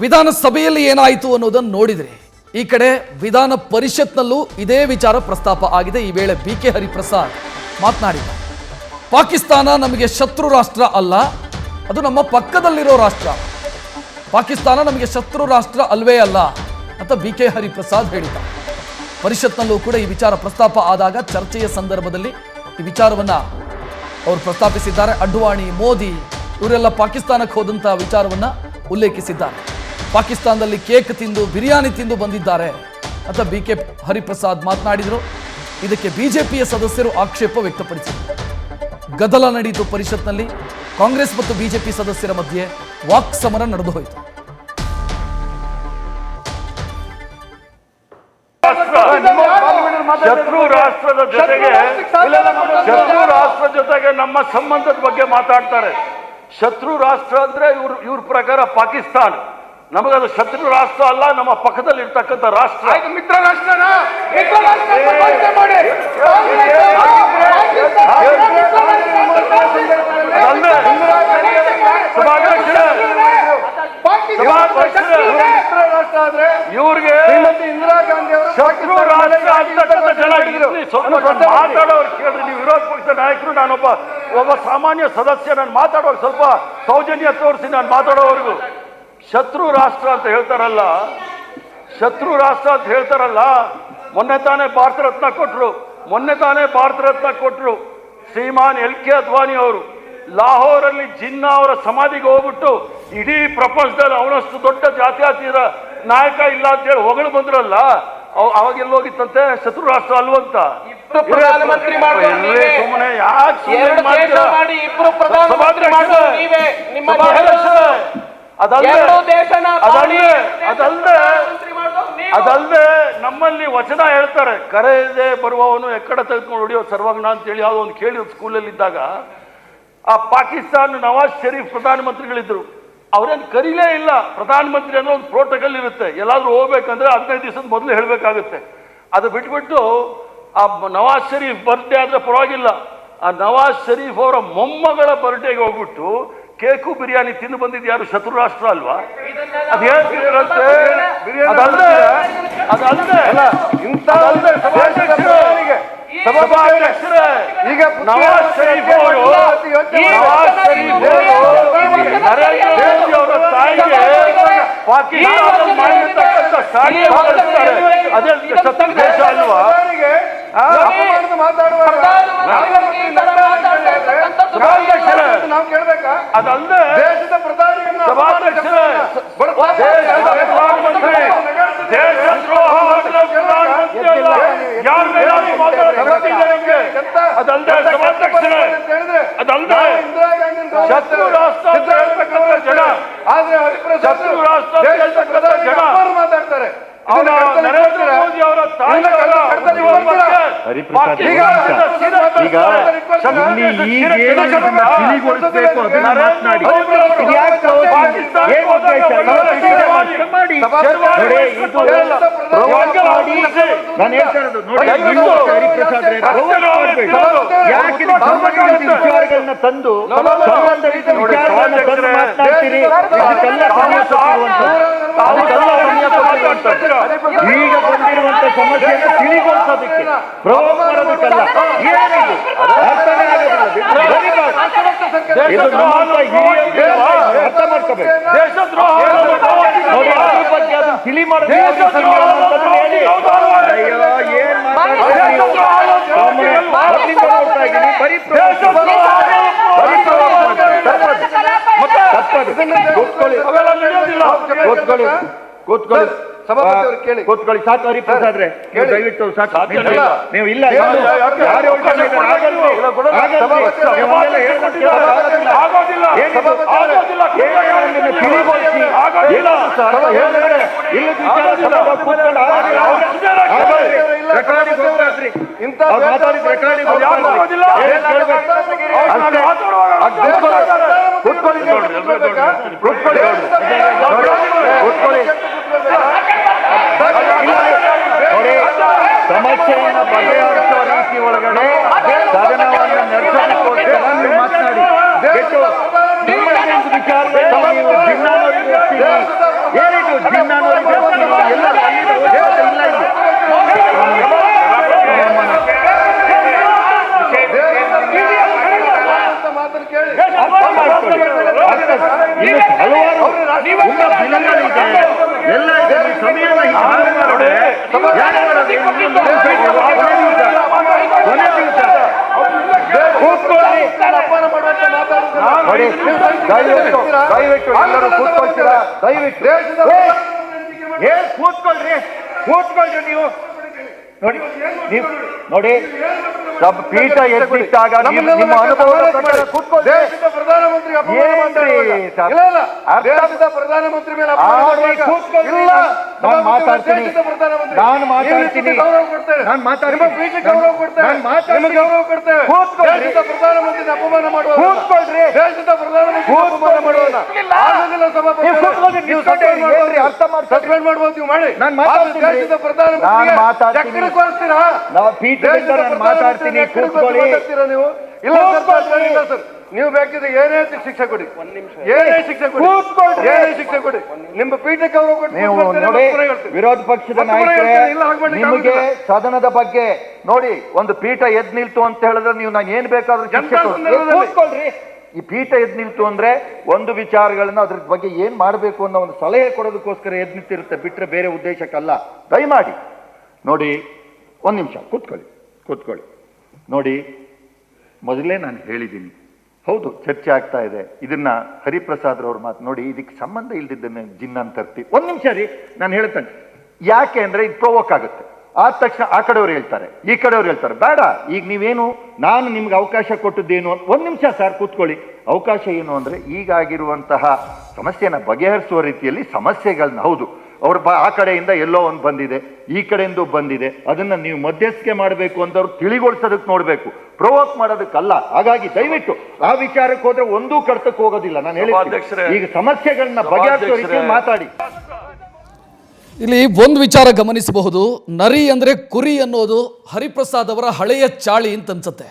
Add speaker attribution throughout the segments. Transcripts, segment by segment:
Speaker 1: ವಿಧಾನಸಭೆಯಲ್ಲಿ ಏನಾಯಿತು ಅನ್ನೋದನ್ನು ನೋಡಿದ್ರೆ ಈ ಕಡೆ ವಿಧಾನ ಪರಿಷತ್ನಲ್ಲೂ ಇದೇ ವಿಚಾರ ಪ್ರಸ್ತಾಪ ಆಗಿದೆ. ಈ ವೇಳೆ ಬಿಕೆ ಹರಿಪ್ರಸಾದ್ ಮಾತನಾಡಿದ್ದಾರೆ. ಪಾಕಿಸ್ತಾನ ನಮಗೆ ಶತ್ರು ರಾಷ್ಟ್ರ ಅಲ್ಲ, ಅದು ನಮ್ಮ ಪಕ್ಕದಲ್ಲಿರೋ ರಾಷ್ಟ್ರ. ಪಾಕಿಸ್ತಾನ ನಮಗೆ ಶತ್ರು ರಾಷ್ಟ್ರ ಅಲ್ವೇ ಅಲ್ಲ ಅಂತ ಬಿಕೆ ಹರಿಪ್ರಸಾದ್ ಹೇಳಿದ್ದಾರೆ. ಪರಿಷತ್ನಲ್ಲೂ ಕೂಡ ಈ ವಿಚಾರ ಪ್ರಸ್ತಾಪ ಆದಾಗ ಚರ್ಚೆಯ ಸಂದರ್ಭದಲ್ಲಿ ಈ ವಿಚಾರವನ್ನ ಅವರು ಪ್ರಸ್ತಾಪಿಸಿದ್ದಾರೆ. ಅಡ್ವಾಣಿ, ಮೋದಿ ಇವರೆಲ್ಲ ಪಾಕಿಸ್ತಾನಕ್ಕೆ ಹೋದಂತ ವಿಚಾರವನ್ನ ಉಲ್ಲೇಖಿಸಿದ್ದಾರೆ. ಪಾಕಿಸ್ತಾನದಲ್ಲಿ ಕೇಕ್ ತಿಂದು ಬಿರಿಯಾನಿ ತಿಂದು ಬಂದಿದ್ದಾರೆ ಅಂತ ಬಿಕೆ ಹರಿಪ್ರಸಾದ್ ಮಾತನಾಡಿದರು. ಇದಕ್ಕೆ ಬಿಜೆಪಿಯ ಸದಸ್ಯರು ಆಕ್ಷೇಪ ವ್ಯಕ್ತಪಡಿಸಿದರು. ಗದ್ದಲ ನಡೆಯಿತು ಪರಿಷತ್ನಲ್ಲಿ. ಕಾಂಗ್ರೆಸ್ ಮತ್ತು ಬಿಜೆಪಿ ಸದಸ್ಯರ ಮಧ್ಯೆ ವಾಕ್ ಸಮರ ನಡೆದು ಹೋಯಿತು.
Speaker 2: ಶತ್ರು ರಾಷ್ಟ್ರದ ಜೊತೆಗೆ ನಮ್ಮ ಸಂಬಂಧದ ಬಗ್ಗೆ ಮಾತಾಡ್ತಾರೆ. ಶತ್ರು ರಾಷ್ಟ್ರ ಅಂದ್ರೆ ಇವ್ರ ಪ್ರಕಾರ ಪಾಕಿಸ್ತಾನ ನಮಗದು ಶತ್ರು ರಾಷ್ಟ್ರ ಅಲ್ಲ, ನಮ್ಮ ಪಕ್ಕದಲ್ಲಿ ಇರ್ತಕ್ಕಂಥ ರಾಷ್ಟ್ರ.
Speaker 3: ಮಿತ್ರ ರಾಷ್ಟ್ರನ
Speaker 2: ಇವ್ರಿಗೆ
Speaker 3: ಇಂದಿರಾ ಗಾಂಧಿ ಅವರು
Speaker 2: ಶತ್ರು ರಾಷ್ಟ್ರ ಅಂತಕ್ಕಂಥ ಜನ ಮಾತಾಡೋರು ಕೇಳ್ರಿ. ನೀವು ವಿರೋಧ ಪಕ್ಷದ ನಾಯಕರು, ನಾನೊಬ್ಬ ಸಾಮಾನ್ಯ ಸದಸ್ಯ, ನಾನು ಮಾತಾಡೋರು ಸ್ವಲ್ಪ ಸೌಜನ್ಯ ತೋರಿಸಿ ನಾನು ಮಾತಾಡೋವರೆಗೂ. ಶತ್ರು ರಾಷ್ಟ್ರ ಅಂತ ಹೇಳ್ತಾರಲ್ಲ, ಶತ್ರು ರಾಷ್ಟ್ರ ಅಂತ ಹೇಳ್ತಾರಲ್ಲ, ಮೊನ್ನೆ ತಾನೇ ಭಾರತ ರತ್ನ ಕೊಟ್ಟರು ಶ್ರೀಮಾನ್ LK ಅದ್ವಾನಿ ಅವರು. ಲಾಹೋರಲ್ಲಿ ಜಿನ್ನಾ ಅವರ ಸಮಾಧಿಗೆ ಹೋಗ್ಬಿಟ್ಟು ಇಡೀ ಪ್ರಪಂಚದಲ್ಲಿ ಅವನಷ್ಟು ದೊಡ್ಡ ಜಾತ್ಯತೀತ ನಾಯಕ ಇಲ್ಲ ಅಂತ ಹೇಳಿ ಹೊಗಳು ಬಂದ್ರಲ್ಲ, ಅವಾಗ ಎಲ್ಲೋಗಿತ್ತಂತೆ ಶತ್ರು ರಾಷ್ಟ್ರ ಅಲ್ವಂತ. ಸುಮ್ಮನೆ ಯಾಕೆ ಅದಲ್ಲದೆ ನಮ್ಮಲ್ಲಿ ವಚನ ಹೇಳ್ತಾರೆ, ಕರೆಯದೆ ಬರುವವನು ಎಕ್ಕಡ ತೆಗೆದುಕೊಂಡು ಹೊಡಿಯೋ ಸರ್ವಜ್ಞ ಅಂತೇಳಿ ಯಾವುದೋ ಒಂದು ಕೇಳಿದ್ರು ಸ್ಕೂಲಲ್ಲಿ ಇದ್ದಾಗ. ಆ ಪಾಕಿಸ್ತಾನ ನವಾಜ್ ಶರೀಫ್ ಪ್ರಧಾನಮಂತ್ರಿಗಳಿದ್ರು, ಅವ್ರೇನು ಕರೀಲೇ ಇಲ್ಲ. ಪ್ರಧಾನಮಂತ್ರಿ ಅನ್ನೋ ಒಂದು ಪ್ರೋಟೋಕಾಲ್ ಇರುತ್ತೆ, ಎಲ್ಲಾದ್ರೂ ಹೋಗ್ಬೇಕಂದ್ರೆ 15 ದಿವಸದ ಮೊದಲು ಹೇಳಬೇಕಾಗುತ್ತೆ. ಅದು ಬಿಟ್ಬಿಟ್ಟು ಆ ನವಾಜ್ ಶರೀಫ್ ಬರ್ಡೇ ಆದ್ರೆ ಪರವಾಗಿಲ್ಲ, ಆ ನವಾಜ್ ಶರೀಫ್ ಅವರ ಮೊಮ್ಮಗಳ ಬರ್ಡೇಗೆ ಹೋಗ್ಬಿಟ್ಟು ಕೇಕು ಬಿರಿಯಾನಿ ತಿಂದು ಬಂದಿದ್ದು ಯಾರು ಶತ್ರು ರಾಷ್ಟ್ರ ಅಲ್ವಾ? ಅದು ಹೇಳ್ತಿದ್ರಂತೆ. ಈಗ ನವಾಜ್ ಶರೀಫ್ ಅವರು ನರೇಂದ್ರ ಮೋದಿ ಅವರ ತಾಯಿಗೆ ಪಾಕಿಸ್ತಾನ ಮಾಡಿರ್ತಕ್ಕಂಥ ಸಾರಿ ಅದೇ ಶತ್ರು ದೇಶ ಅಲ್ವಾ?
Speaker 3: ನಾವು ಕೇಳ್ಬೇಕಾ?
Speaker 2: ಅದಲ್ಲದೆ
Speaker 3: ದೇಶದ ಪ್ರಧಾನಿಯನ್ನ
Speaker 2: ಪ್ರಧಾನಮಂತ್ರಿ ದೇಶದ್ರೋಹ ಯಾರ ಮೇಲೆ ಮಾತಾಡೋದಕ್ಕೆ ಅದಲ್ಲದೆ ಸಭಾಧ್ಯಕ್ಷರೇ, ಅದಲ್ಲದೆ ಶತ್ರು ರಾಷ್ಟ್ರ ಅಂತ ಹೇಳ್ತಕ್ಕಂಥ ಜನ,
Speaker 3: ಆದ್ರೆ
Speaker 2: ಶತ್ರು ರಾಷ್ಟ್ರ ಅಂತ ಹೇಳ್ತಕ್ಕಂಥ ಜನ
Speaker 3: ಮಾತಾಡ್ತಾರೆ.
Speaker 2: ನರೇಂದ್ರ ಮೋದಿ ಅವರ ತಾಯಿ
Speaker 4: ವಿಚಾರಗಳನ್ನ ತಂದು ಈಗ ಬಂದಿರುವಂತ ಸಮಸ್ಯೆಯನ್ನು ತಿಳಿಗೊಳಿಸೋದಕ್ಕೆ ಪ್ರವೋಕ್ ಮಾಡೋದಕ್ಕಲ್ಲ. ಏನಿದು ಅರ್ಥನೇ ಆಗೋದಿಲ್ಲ. ಇದು ನಮ್ಮಂತ ಹಿರಿಯ ಅರ್ಥ ಮಾಡ್ಕೋಬೇಕು. ನೋಡಿ, ಅದ್ರ ಬಗ್ಗೆ ಅದನ್ನು ತಿಳಿ ಮಾಡೋದು ಹೇಳಿ. ಅಯ್ಯೋ, ಏನ್ ಮಾತಾಡ್ತೀನಿ ನೋಡ್ತಾ ಇದ್ದೀನಿ. ಬರೀ ಕೂತ್ಕೊಳ್ಳಿ. ಸಾಕು ಹರಿಪ್ರಸಾದ್ರೆ, ದಯವಿಟ್ಟು ಸಾಕು. ನೀವು ಇಲ್ಲ ಮಾತಾಡಿದ ರೆಕಾರ್ಡಿಂಗ್ ಸಮಸ್ಯೆಯನ್ನು ಬಗೆಹರಿಸುವ ರೀತಿ ಒಳಗಡೆ ಸದನವನ್ನು ನಡೆಸೋದಕ್ಕೋಸ್ಕರ ನೀವು ಮಾತನಾಡಿ. ನಿಮ್ಮ ವಿಚಾರದಲ್ಲಿ ನೀವು ಜಿನ್ನಾನವರಿಗೆ ದಿನಗಳಿದೆ, ಎಲ್ಲ ಇದೆ. ಈ ಸಮಯನ ಹೀಗೆ ಹಾಳು ಮಾಡಿದ್ರೆ ಯಾರು ಮಾಡೋದು? ಕೊನೆ ದಿವಸ ಕೂತ್ಕೊಳ್ಳಿ.
Speaker 3: ಅಪಮಾನ ಮಾಡುವಂತ ಮಾತಾಡುತ್ತೀರಾ?
Speaker 4: ನೋಡಿ, ದಯವಿಟ್ಟು ಎಲ್ಲರೂ ಕೂತ್ಕೊಳ್ತೀರಾ? ದಯವಿಟ್ಟು ಕೂತ್ಕೊಳ್ರಿ ನೀವು. ನೋಡಿ ನೋಡಿ, ಪೀಠ ಎದ್ದಿಟ್ಟಾಗ ನಿಮ್ಮ ಅನುಭವದ ಪ್ರಕಾರ ಕೂತ್ಕೊಳ್ಳಿ.
Speaker 3: ದೇಶದ ಪ್ರಧಾನಮಂತ್ರಿ ಅಪಮಾನ ಮಾಡ್ತಾರೆ. ದೇಶದ ಪ್ರಧಾನಮಂತ್ರಿ ಮೇಲೆ
Speaker 4: ನಾನು ಮಾತಾಡ್ತೀನಿ.
Speaker 3: ದೇಶದ ಪ್ರಧಾನಮಂತ್ರಿ ಅಪಮಾನ ಮಾಡುವ
Speaker 4: ಕೂತ್ಕೊಳ್ರಿ.
Speaker 3: ದೇಶದ ಪ್ರಧಾನಮಂತ್ರಿ ಅಪಮಾನ ಮಾಡುವಲ್ಲ
Speaker 4: ಅರ್ಥ ಮಾಡಿ
Speaker 3: ಸಸ್ಪೆಂಡ್ ಮಾಡ್ಬೋದು ನೀವು ಮಾಡಿ.
Speaker 4: ನಾನು ಮಾತಾಡ್ತೀನಿ.
Speaker 3: ದೇಶದ ಪ್ರಧಾನಮಂತ್ರಿ ಚಕ್ರಕ್ಕೋಸ್ಕರ
Speaker 4: ನಾವು ಪೀಠದಿಂದ ನಾನು ಮಾತಾಡ್ತೀನಿ. ಕೂತ್ಕೊಳ್ಳಿ.
Speaker 3: ನೀವು ಇಲ್ಲ ಸರ್, ನೀವು ಬೇಕಿದ್ರೆ ಏನೇ ಶಿಕ್ಷೆ ಕೊಡಿ, ಏನೇ ಶಿಕ್ಷೆ ಕೊಡಿ, ಏನೇ ಶಿಕ್ಷೆ ಕೊಡಿ, ನಿಮ್ಮ ಪೀಠಕ್ಕೆ ಅವರು ಕೊಟ್ಟು
Speaker 4: ನೀವು ನೋಡಿ, ವಿರೋಧ ಪಕ್ಷದ ನಾಯಕರೇ, ನಿಮಗೆ ಸದನದ ಬಗ್ಗೆ ನೋಡಿ, ಒಂದು ಪೀಠ ಎದ್ ನಿಲ್ತು ಅಂತ ಹೇಳಿದ್ರೆ ನೀವು ನಾನು ಏನ್ ಬೇಕಾದ್ರೂ ಶಿಕ್ಷೆ ಕೂತ್ಕೊಳ್ರಿ. ಈ ಪೀಠ ಎದ್ ನಿಲ್ತು ಅಂದ್ರೆ ಒಂದು ವಿಚಾರಗಳನ್ನ ಅದ್ರ ಬಗ್ಗೆ ಏನ್ ಮಾಡ್ಬೇಕು ಅನ್ನೋ ಒಂದು ಸಲಹೆ ಕೊಡೋದಕ್ಕೋಸ್ಕರ ಎದ್ ನಿಂತಿರುತ್ತೆ, ಬಿಟ್ರೆ ಬೇರೆ ಉದ್ದೇಶಕ್ಕಲ್ಲ. ದಯಮಾಡಿ ನೋಡಿ, ಒಂದ್ ನಿಮಿಷ ಕೂತ್ಕೊಳ್ಳಿ. ನೋಡಿ, ಮೊದಲೇ ನಾನು ಹೇಳಿದ್ದೀನಿ, ಹೌದು ಚರ್ಚೆ ಆಗ್ತಾ ಇದೆ. ಇದನ್ನ ಹರಿಪ್ರಸಾದ್ ಅವ್ರ ಮಾತು ನೋಡಿ, ಇದಕ್ಕೆ ಸಂಬಂಧ ಇಲ್ದಿದ್ದನ್ನ ಜಿನ್ನ ತರ್ತೀವಿ. ಒಂದ್ ನಿಮಿಷ ರೀ, ನಾನು ಹೇಳ್ತೇನೆ. ಯಾಕೆ ಅಂದ್ರೆ ಇದು ಪ್ರವೋಕ್ ಆಗುತ್ತೆ. ಆದ ತಕ್ಷಣ ಆ ಕಡೆಯವ್ರು ಹೇಳ್ತಾರೆ, ಈ ಕಡೆಯವ್ರು ಹೇಳ್ತಾರೆ. ಬೇಡ, ಈಗ ನೀವೇನು ನಾನು ನಿಮ್ಗೆ ಅವಕಾಶ ಕೊಟ್ಟದ್ದೇನು ಅಂತ. ಒಂದ್ ನಿಮಿಷ ಸರ್ ಕೂತ್ಕೊಳ್ಳಿ. ಅವಕಾಶ ಏನು ಅಂದ್ರೆ ಈಗಾಗಿರುವಂತಹ ಸಮಸ್ಯೆನ ಬಗೆಹರಿಸುವ ರೀತಿಯಲ್ಲಿ ಸಮಸ್ಯೆಗಳನ್ನ, ಹೌದು ಅವ್ರ ಆ ಕಡೆಯಿಂದ ಎಲ್ಲೋ ಒಂದು ಬಂದಿದೆ, ಈ ಕಡೆಯಿಂದ ಬಂದಿದೆ, ಅದನ್ನ ನೀವು ಮಧ್ಯಸ್ಥಿಕೆ ಮಾಡಬೇಕು ಅಂತವ್ರು ತಿಳಿಗೊಳಿಸೋದಕ್ಕೆ ನೋಡ್ಬೇಕು, ಪ್ರವೋಕ್ ಮಾಡೋದಕ್ಕಲ್ಲ. ಹಾಗಾಗಿ ದಯವಿಟ್ಟು ಆ ವಿಚಾರಕ್ಕೆ ಹೋದ್ರೆ ಒಂದೂ ಕರ್ತಕ್ಕೆ ಹೋಗೋದಿಲ್ಲ. ನಾನು ಹೇಳಿದ್ದೆ, ಈಗ ಸಮಸ್ಯೆಗಳನ್ನ ಬಗೆಹರಿಸುವ ರೀತಿಯಲ್ಲಿ ಮಾತಾಡಿ.
Speaker 1: ಇಲ್ಲಿ ಒಂದು ವಿಚಾರ ಗಮನಿಸಬಹುದು. ನರಿ ಅಂದರೆ ಕುರಿ ಅನ್ನೋದು ಹರಿಪ್ರಸಾದ್ ಅವರ ಹಳೆಯ ಚಾಳಿ ಅಂತ ಅನ್ಸುತ್ತೆ.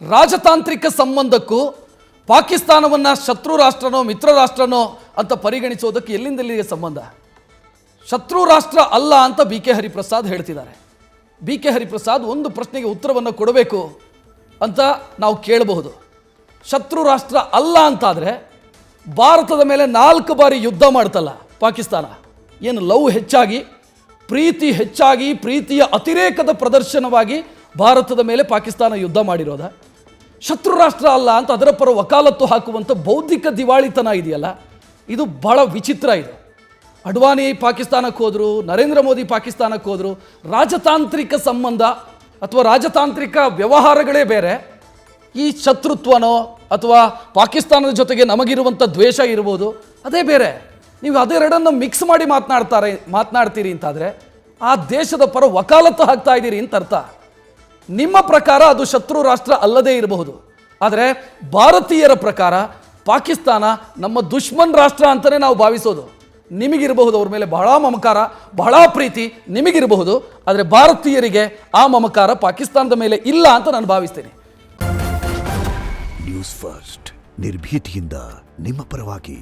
Speaker 1: ರಾಜತಾಂತ್ರಿಕ ಸಂಬಂಧಕ್ಕೂ ಪಾಕಿಸ್ತಾನವನ್ನು ಶತ್ರು ರಾಷ್ಟ್ರನೋ ಮಿತ್ರ ರಾಷ್ಟ್ರನೋ ಅಂತ ಪರಿಗಣಿಸೋದಕ್ಕೆ ಎಲ್ಲಿಂದಲ್ಲಿಗೆ ಸಂಬಂಧ? ಶತ್ರು ರಾಷ್ಟ್ರ ಅಲ್ಲ ಅಂತ ಬಿ ಕೆ ಹರಿಪ್ರಸಾದ್ ಹೇಳ್ತಿದ್ದಾರೆ. ಬಿ ಕೆ ಹರಿಪ್ರಸಾದ್ ಒಂದು ಪ್ರಶ್ನೆಗೆ ಉತ್ತರವನ್ನು ಕೊಡಬೇಕು ಅಂತ ನಾವು ಕೇಳಬಹುದು. ಶತ್ರು ರಾಷ್ಟ್ರ ಅಲ್ಲ ಅಂತಾದರೆ ಭಾರತದ ಮೇಲೆ 4 ಬಾರಿ ಯುದ್ಧ ಮಾಡ್ತಲ್ಲ ಪಾಕಿಸ್ತಾನ. ಏನು ಲವ್ ಹೆಚ್ಚಾಗಿ, ಪ್ರೀತಿ ಹೆಚ್ಚಾಗಿ, ಪ್ರೀತಿಯ ಅತಿರೇಕದ ಪ್ರದರ್ಶನವಾಗಿ ಭಾರತದ ಮೇಲೆ ಪಾಕಿಸ್ತಾನ ಯುದ್ಧ ಮಾಡಿರೋದ? ಶತ್ರು ರಾಷ್ಟ್ರ ಅಲ್ಲ ಅಂತ ಅದರ ಪರ ವಕಾಲತ್ತು ಹಾಕುವಂಥ ಬೌದ್ಧಿಕ ದಿವಾಳಿತನ ಇದೆಯಲ್ಲ, ಇದು ಬಹಳ ವಿಚಿತ್ರ. ಇದು ಅಡ್ವಾನಿ ಪಾಕಿಸ್ತಾನಕ್ಕೆ ಹೋದರು, ನರೇಂದ್ರ ಮೋದಿ ಪಾಕಿಸ್ತಾನಕ್ಕೆ ಹೋದರು. ರಾಜತಾಂತ್ರಿಕ ಸಂಬಂಧ ಅಥವಾ ರಾಜತಾಂತ್ರಿಕ ವ್ಯವಹಾರಗಳೇ ಬೇರೆ, ಈ ಶತ್ರುತ್ವನೋ ಅಥವಾ ಪಾಕಿಸ್ತಾನದ ಜೊತೆಗೆ ನಮಗಿರುವಂಥ ದ್ವೇಷ ಇರ್ಬೋದು, ಅದೇ ಬೇರೆ. ನೀವು ಅದೆರಡನ್ನು ಮಿಕ್ಸ್ ಮಾಡಿ ಮಾತನಾಡ್ತೀರಿ ಅಂತಾದರೆ ಆ ದೇಶದ ಪರ ವಕಾಲತ್ತು ಹಾಕ್ತಾ ಇದ್ದೀರಿ ಅಂತ ಅರ್ಥ. ನಿಮ್ಮ ಪ್ರಕಾರ ಅದು ಶತ್ರು ರಾಷ್ಟ್ರ ಅಲ್ಲದೇ ಇರಬಹುದು, ಆದರೆ ಭಾರತೀಯರ ಪ್ರಕಾರ ಪಾಕಿಸ್ತಾನ ನಮ್ಮ ದುಶ್ಮನ್ ರಾಷ್ಟ್ರ ಅಂತಲೇ ನಾವು ಭಾವಿಸೋದು. ನಿಮಗಿರಬಹುದು ಅವ್ರ ಮೇಲೆ ಬಹಳ ಮಮಕಾರ, ಬಹಳ ಪ್ರೀತಿ ನಿಮಗಿರಬಹುದು, ಆದರೆ ಭಾರತೀಯರಿಗೆ ಆ ಮಮಕಾರ ಪಾಕಿಸ್ತಾನದ ಮೇಲೆ ಇಲ್ಲ ಅಂತ ನಾನು ಭಾವಿಸ್ತೇನೆ.
Speaker 5: ನ್ಯೂಸ್ ಫಸ್ಟ್ ನಿರ್ಭೀತಿಯಿಂದ ನಿಮ್ಮ ಪರವಾಗಿ.